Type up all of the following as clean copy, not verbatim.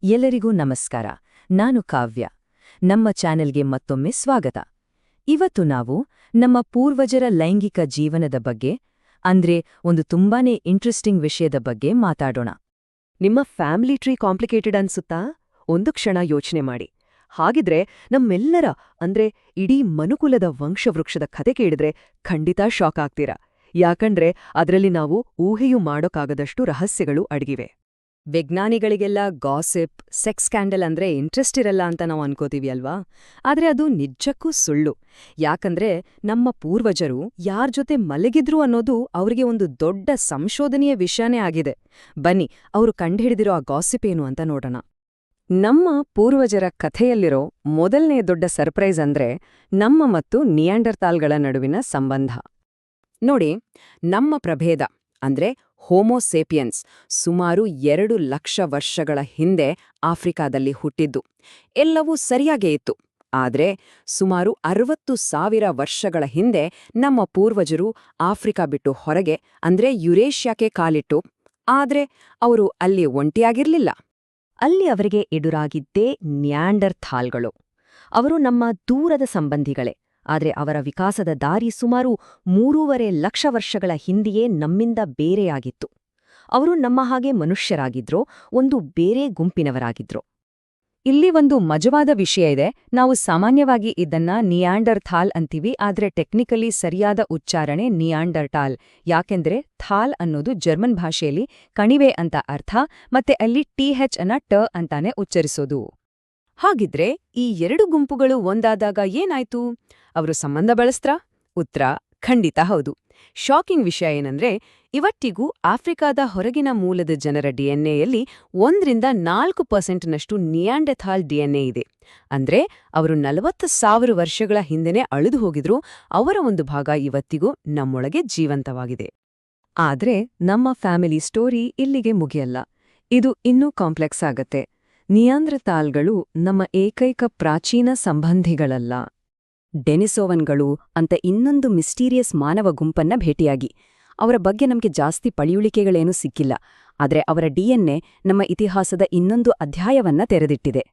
ಎಲ್ಲರಿಗೂ ನಮಸ್ಕಾರ. ನಾನು ಕಾವ್ಯ. ನಮ್ಮ ಚಾನೆಲ್ಗೆ ಮತ್ತೊಮ್ಮೆ ಸ್ವಾಗತ. ಇವತ್ತು ನಾವು ನಮ್ಮ ಪೂರ್ವಜರ ಲೈಂಗಿಕ ಜೀವನದ ಬಗ್ಗೆ ಅಂದ್ರೆ ಒಂದು ತುಂಬಾನೇ ಇಂಟ್ರೆಸ್ಟಿಂಗ್ ವಿಷಯದ ಬಗ್ಗೆ ಮಾತಾಡೋಣ. ನಿಮ್ಮ ಫ್ಯಾಮಿಲಿ ಟ್ರೀ ಕಾಂಪ್ಲಿಕೇಟೆಡ್ ಅನ್ಸುತ್ತಾ? ಒಂದು ಕ್ಷಣ ಯೋಚನೆ ಮಾಡಿ. ಹಾಗಿದ್ರೆ ನಮ್ಮೆಲ್ಲರ ಅಂದ್ರೆ ಇಡೀ ಮನುಕುಲದ ವಂಶವೃಕ್ಷದ ಕತೆ ಕೇಳಿದ್ರೆ ಖಂಡಿತ ಶಾಕ್ ಆಗ್ತೀರಾ. ಯಾಕಂದ್ರೆ ಅದರಲ್ಲಿ ನಾವು ಊಹೆಯೂ ಮಾಡೋಕ್ಕಾಗದಷ್ಟು ರಹಸ್ಯಗಳು ಅಡಗಿವೆ. ವಿಜ್ಞಾನಿಗಳಿಗೆಲ್ಲ ಗಾಸಿಪ್, ಸೆಕ್ಸ್ ಸ್ಕ್ಯಾಂಡಲ್ ಅಂದ್ರೆ ಇಂಟ್ರೆಸ್ಟ್ ಇರಲ್ಲ ಅಂತ ನಾವು ಅನ್ಕೋತೀವಿ ಅಲ್ವಾ? ಆದ್ರೆ ಅದು ನಿಜಕ್ಕೂ ಸುಳ್ಳು. ಯಾಕಂದ್ರೆ ನಮ್ಮ ಪೂರ್ವಜರು ಯಾರ್ ಜೊತೆ ಮಲಗಿದ್ರು ಅನ್ನೋದು ಅವರಿಗೆ ಒಂದು ದೊಡ್ಡ ಸಂಶೋಧನೆಯ ವಿಷಯನೇ ಆಗಿದೆ. ಬನ್ನಿ, ಅವರು ಕಂಡುಹಿಡಿದಿರೋ ಆ ಗಾಸಿಪ್ ಏನು ಅಂತ ನೋಡೋಣ. ನಮ್ಮ ಪೂರ್ವಜರ ಕಥೆಯಲ್ಲಿರೋ ಮೊದಲನೇ ದೊಡ್ಡ ಸರ್ಪ್ರೈಸ್ ಅಂದ್ರೆ ನಮ್ಮ ಮತ್ತು ನಿಯಾಂಡರ್ತಾಲ್ಗಳ ನಡುವಿನ ಸಂಬಂಧ. ನೋಡಿ, ನಮ್ಮ ಪ್ರಭೇದ ಅಂದ್ರೆ ಹೋಮೋಸೇಪಿಯನ್ಸ್ ಸುಮಾರು 2 ಲಕ್ಷ ವರ್ಷಗಳ ಹಿಂದೆ ಆಫ್ರಿಕಾದಲ್ಲಿ ಹುಟ್ಟಿದ್ದು. ಎಲ್ಲವೂ ಸರಿಯಾಗೇ ಇತ್ತು. ಆದ್ರೆ ಸುಮಾರು 60,000 ವರ್ಷಗಳ ಹಿಂದೆ ನಮ್ಮ ಪೂರ್ವಜರು ಆಫ್ರಿಕಾ ಬಿಟ್ಟು ಹೊರಗೆ ಅಂದ್ರೆ ಯುರೇಷ್ಯಾಕ್ಕೆ ಕಾಲಿಟ್ಟು. ಆದ್ರೆ ಅವರು ಅಲ್ಲಿ ಒಂಟಿಯಾಗಿರ್ಲಿಲ್ಲ. ಅಲ್ಲಿ ಅವರಿಗೆ ಎದುರಾಗಿದ್ದೇ ನ್ಯಾಂಡರ್ಥಾಲ್ಗಳು. ಅವರು ನಮ್ಮ ದೂರದ ಸಂಬಂಧಿಗಳೇ. ಆದ್ರೆ ಅವರ ವಿಕಾಸದ ದಾರಿ ಸುಮಾರು 3.5 ಲಕ್ಷ ವರ್ಷಗಳ ಹಿಂದೆಯೇ ನಮ್ಮಿಂದ ಬೇರೆಯಾಗಿತ್ತು. ಅವರು ನಮ್ಮ ಹಾಗೆ ಮನುಷ್ಯರಾಗಿದ್ರೋ, ಒಂದು ಬೇರೆ ಗುಂಪಿನವರಾಗಿದ್ರು. ಇಲ್ಲಿ ಒಂದು ಮಜವಾದ ವಿಷಯ ಇದೆ. ನಾವು ಸಾಮಾನ್ಯವಾಗಿ ಇದನ್ನ ನಿಯಾಂಡರ್ಥಾಲ್ ಅಂತೀವಿ, ಆದ್ರೆ ಟೆಕ್ನಿಕಲಿ ಸರಿಯಾದ ಉಚ್ಚಾರಣೆ ನಿಯಾಂಡರ್ಟಾಲ್. ಯಾಕೆಂದ್ರೆ ಥಾಲ್ ಅನ್ನೋದು ಜರ್ಮನ್ ಭಾಷೆಯಲ್ಲಿ ಕಣಿವೆ ಅಂತ ಅರ್ಥ, ಮತ್ತೆ ಅಲ್ಲಿ ಟಿಎಚ್ ಅನ್ನ ಟ ಅಂತಾನೆ ಉಚ್ಚರಿಸೋದು. ಹಾಗಿದ್ರೆ ಈ 2 ಗುಂಪುಗಳು ಒಂದಾದಾಗ ಏನಾಯ್ತು? ಅವರು ಸಂಬಂಧ ಬಳಸ್ತ್ರಾ? ಉತ್ತರ ಖಂಡಿತ ಹೌದು. ಶಾಕಿಂಗ್ ವಿಷಯ ಏನಂದ್ರೆ, ಇವತ್ತಿಗೂ ಆಫ್ರಿಕಾದ ಹೊರಗಿನ ಮೂಲದ ಜನರ ಡಿಎನ್ಎಯಲ್ಲಿ 1-4% ನಿಯಾಂಡರ್ಥಾಲ್ ಡಿಎನ್ಎ ಇದೆ. ಅಂದ್ರೆ ಅವರು 40,000 ವರ್ಷಗಳ ಹಿಂದೆನೇ ಅಳಿದು ಹೋಗಿದ್ರು. ಅವರ ಒಂದು ಭಾಗ ಇವತ್ತಿಗೂ ನಮ್ಮೊಳಗೆ ಜೀವಂತವಾಗಿದೆ. ಆದ್ರೆ ನಮ್ಮ ಫ್ಯಾಮಿಲಿ ಸ್ಟೋರಿ ಇಲ್ಲಿಗೆ ಮುಗಿಯಲ್ಲ. ಇದು ಇನ್ನೂ ಕಾಂಪ್ಲೆಕ್ಸ್ ಆಗತ್ತೆ. ನಿಯಾಂಡರ್ಥಾಲ್ಗಳು ನಮ್ಮ ಏಕೈಕ ಪ್ರಾಚೀನ ಸಂಬಂಧಿಗಳಲ್ಲ. ಡೆನಿಸೋವನ್ಗಳು ಅಂತ ಇನ್ನೊಂದು ಮಿಸ್ಟೀರಿಯಸ್ ಮಾನವ ಗುಂಪನ್ನ ಭೇಟಿಯಾಗಿ. ಅವರ ಬಗ್ಗೆ ನಮಗೆ ಜಾಸ್ತಿ ಪಳಿಯುಳಿಕೆಗಳೇನೂ ಸಿಕ್ಕಿಲ್ಲ. ಆದ್ರೆ ಅವರ ಡಿಎನ್ಎ ನಮ್ಮ ಇತಿಹಾಸದ ಇನ್ನೊಂದು ಅಧ್ಯಾಯವನ್ನ ತೆರೆದಿಟ್ಟಿದೆ.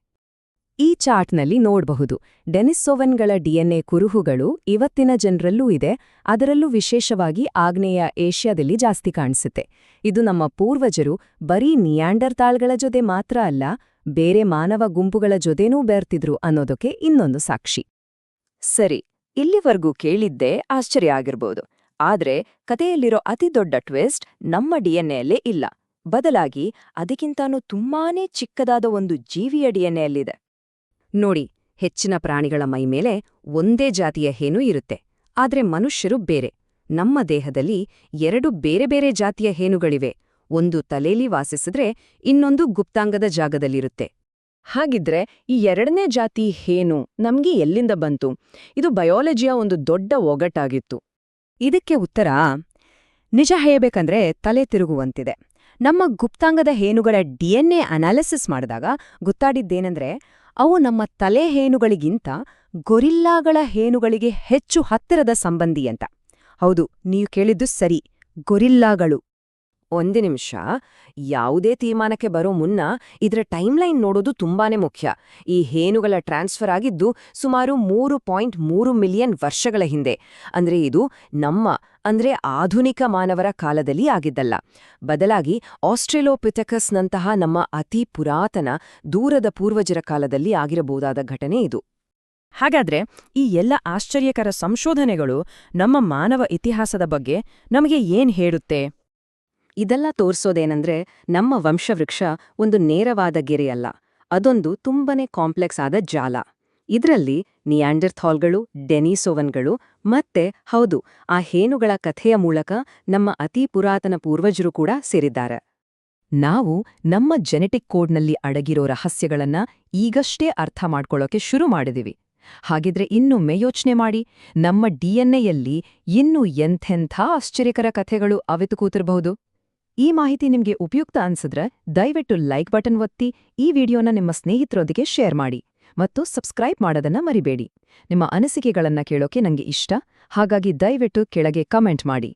ಈ ಚಾರ್ಟ್ನಲ್ಲಿ ನೋಡಬಹುದು, ಡೆನಿಸೋವನ್ಗಳ ಡಿಎನ್ಎ ಕುರುಹುಗಳು ಇವತ್ತಿನ ಜನರಲ್ಲೂ ಇದೆ. ಅದರಲ್ಲೂ ವಿಶೇಷವಾಗಿ ಆಗ್ನೇಯ ಏಷ್ಯಾದಲ್ಲಿ ಜಾಸ್ತಿ ಕಾಣಿಸುತ್ತೆ. ಇದು ನಮ್ಮ ಪೂರ್ವಜರು ಬರೀ ನಿಯಾಂಡರ್ಥಾಲ್ಗಳ ಜೊತೆ ಮಾತ್ರ ಅಲ್ಲ, ಬೇರೆ ಮಾನವ ಗುಂಪುಗಳ ಜೊತೆನೂ ಬೆರ್ತಿದ್ರು ಅನ್ನೋದಕ್ಕೆ ಇನ್ನೊಂದು ಸಾಕ್ಷಿ. ಸರಿ, ಇಲ್ಲಿವರೆಗೂ ಕೇಳಿದ್ದೇ ಆಶ್ಚರ್ಯ ಆಗಿರ್ಬೋದು. ಆದ್ರೆ ಕಥೆಯಲ್ಲಿರೋ ಅತಿ ದೊಡ್ಡ ಟ್ವಿಸ್ಟ್ ನಮ್ಮ ಡಿಎನ್ಎಯಲ್ಲೇ ಇಲ್ಲ. ಬದಲಾಗಿ ಅದಕ್ಕಿಂತಾನೂ ತುಂಬಾನೇ ಚಿಕ್ಕದಾದ ಒಂದು ಜೀವಿಯ ಡಿಎನ್ಎಯಲ್ಲಿದೆ. ನೋಡಿ, ಹೆಚ್ಚಿನ ಪ್ರಾಣಿಗಳ ಮೈಮೇಲೆ ಒಂದೇ ಜಾತಿಯ ಹೇನು ಇರುತ್ತೆ. ಆದ್ರೆ ಮನುಷ್ಯರು ಬೇರೆ. ನಮ್ಮ ದೇಹದಲ್ಲಿ 2 ಬೇರೆ ಬೇರೆ ಜಾತಿಯ ಹೇನುಗಳಿವೆ. ಒಂದು ತಲೆಯಲ್ಲಿ ವಾಸಿಸಿದ್ರೆ ಇನ್ನೊಂದು ಗುಪ್ತಾಂಗದ ಜಾಗದಲ್ಲಿರುತ್ತೆ. ಹಾಗಿದ್ರೆ ಈ 2ನೇ ಜಾತಿ ಹೇನು ನಮ್ಗೆ ಎಲ್ಲಿಂದ ಬಂತು? ಇದು ಬಯಾಲಜಿಯ ಒಂದು ದೊಡ್ಡ ಒಗಟಾಗಿತ್ತು. ಇದಕ್ಕೆ ಉತ್ತರ ನಿಜ ಹೇಳಬೇಕಂದ್ರೆ ತಲೆ ತಿರುಗುವಂತಿದೆ. ನಮ್ಮ ಗುಪ್ತಾಂಗದ ಹೇನುಗಳ ಡಿಎನ್ಎ ಅನಾಲಿಸಿಸ್ ಮಾಡಿದಾಗ ಗೊತ್ತಾಡಿದ್ದೇನೆಂದ್ರೆ, ಅವು ನಮ್ಮ ತಲೆ ಹೇನುಗಳಿಗಿಂತ ಗೊರಿಲ್ಲಾಗಳ ಹೇನುಗಳಿಗೆ ಹೆಚ್ಚು ಹತ್ತಿರದ ಸಂಬಂಧಿ ಅಂತ. ಹೌದು, ನೀವು ಕೇಳಿದ್ದು ಸರಿ, ಗೊರಿಲ್ಲಾಗಳು. ಒಂದು ನಿಮಿಷ, ಯಾವುದೇ ತೀರ್ಮಾನಕ್ಕೆ ಬರೋ ಮುನ್ನ ಇದರ ಟೈಮ್ಲೈನ್ ನೋಡೋದು ತುಂಬಾನೇ ಮುಖ್ಯ. ಈ ಹೇನುಗಳ ಟ್ರಾನ್ಸ್ಫರ್ ಆಗಿದ್ದು ಸುಮಾರು 3.3 ಮಿಲಿಯನ್ ವರ್ಷಗಳ ಹಿಂದೆ. ಅಂದ್ರೆ ಇದು ನಮ್ಮ ಅಂದ್ರೆ ಆಧುನಿಕ ಮಾನವರ ಕಾಲದಲ್ಲಿ ಆಗಿದ್ದಲ್ಲ. ಬದಲಾಗಿ ಆಸ್ಟ್ರೇಲೋಪಿಥೆಕಸ್ನಂತಹ ನಮ್ಮ ಅತಿ ಪುರಾತನ ದೂರದ ಪೂರ್ವಜರ ಕಾಲದಲ್ಲಿ ಆಗಿರಬಹುದಾದ ಘಟನೆ ಇದು. ಹಾಗಾದ್ರೆ ಈ ಎಲ್ಲ ಆಶ್ಚರ್ಯಕರ ಸಂಶೋಧನೆಗಳು ನಮ್ಮ ಮಾನವ ಇತಿಹಾಸದ ಬಗ್ಗೆ ನಮಗೆ ಏನ್ ಹೇಳುತ್ತೆ? ಇದೆಲ್ಲ ತೋರ್ಸೋದೇನೆಂದ್ರೆ, ನಮ್ಮ ವಂಶವೃಕ್ಷ ಒಂದು ನೇರವಾದ ಗೆರೆಯಲ್ಲ, ಅದೊಂದು ತುಂಬನೇ ಕಾಂಪ್ಲೆಕ್ಸ್ ಆದ ಜಾಲ. ಇದರಲ್ಲಿ ನಿಯಾಂಡರ್ಥಾಲ್ಗಳು, ಡೆನಿಸೋವನ್ಗಳು ಮತ್ತೆ ಹೌದು, ಆ ಹೇನುಗಳ ಕಥೆಯ ಮೂಲಕ ನಮ್ಮ ಅತಿ ಪುರಾತನ ಪೂರ್ವಜರು ಕೂಡ ಸೇರಿದ್ದಾರೆ. ನಾವು ನಮ್ಮ ಜೆನೆಟಿಕ್ ಕೋಡ್ನಲ್ಲಿ ಅಡಗಿರೋ ರಹಸ್ಯಗಳನ್ನ ಈಗಷ್ಟೇ ಅರ್ಥ ಮಾಡ್ಕೊಳ್ಳೋಕೆ ಶುರು ಮಾಡಿದಿವಿ. ಹಾಗಿದ್ರೆ ಇನ್ನೊಮ್ಮೆ ಯೋಚನೆ ಮಾಡಿ, ನಮ್ಮ ಡಿಎನ್ಎಯಲ್ಲಿ ಇನ್ನೂ ಎಂಥೆಂಥ ಆಶ್ಚರ್ಯಕರ ಕಥೆಗಳು ಅವಿತು ಕೂತಿರಬಹುದು. ಈ ಮಾಹಿತಿ ನಿಮ್ಗೆ ಉಪಯುಕ್ತ ಅನ್ಸಿದ್ರೆ ದಯವಿಟ್ಟು ಲೈಕ್ ಬಟನ್ ಒತ್ತಿ, ಈ ವಿಡಿಯೋನ ನಿಮ್ಮ ಸ್ನೇಹಿತರೊಂದಿಗೆ ಶೇರ್ ಮಾಡಿ ಮತ್ತು ಸಬ್ಸ್ಕ್ರೈಬ್ ಮಾಡೋದನ್ನ ಮರಿಬೇಡಿ. ನಿಮ್ಮ ಅನಿಸಿಕೆಗಳನ್ನ ಕೇಳೋಕೆ ನಂಗೆ ಇಷ್ಟ, ಹಾಗಾಗಿ ದಯವಿಟ್ಟು ಕೆಳಗೆ ಕಮೆಂಟ್ ಮಾಡಿ.